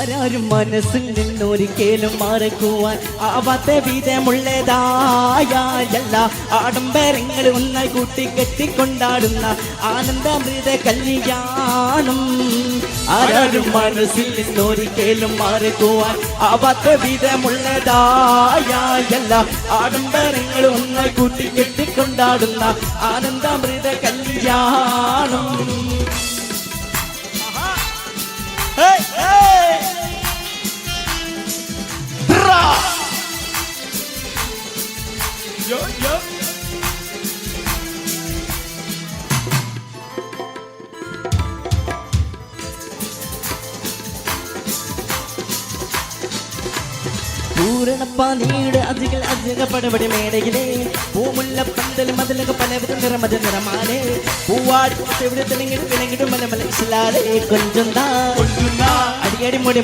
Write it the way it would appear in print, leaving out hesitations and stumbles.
ആരാരും മനസ്സിൽ നിന്നൊരിക്കലും മറക്കുവാൻ ആവാത്ത വിധമുള്ളതായ എല്ലാ ആഡംബരങ്ങൾ ഒന്നായി കൂട്ടിക്കെട്ടിക്കൊണ്ടാടുന്ന ആനന്ദമൃത കല്യാണം. ആരാരും മനസ്സിൽ നിന്നൊരിക്കലും മറക്കുവാൻ ആവാത്ത വിധമുള്ളതായ എല്ലാ ആഡംബരങ്ങൾ ഒന്നായി കൂട്ടിക്കെട്ടിക്കൊണ്ടാടുന്ന ആനന്ദമൃത കല്യാണം. Hey, hey! Bra! Yo, yo! പൂരണപ്പാനിയുടെ അധികപ്പടപടി മേടയിലെ പൂമുല്ല പന്തൽ മതിലൊക്കെ പലവിധ നിറമത് നിറമാലേ പൂവാടി വിളങ്ങിടും മലമല കൊഞ്ചുന്ന അടിയടി മുടി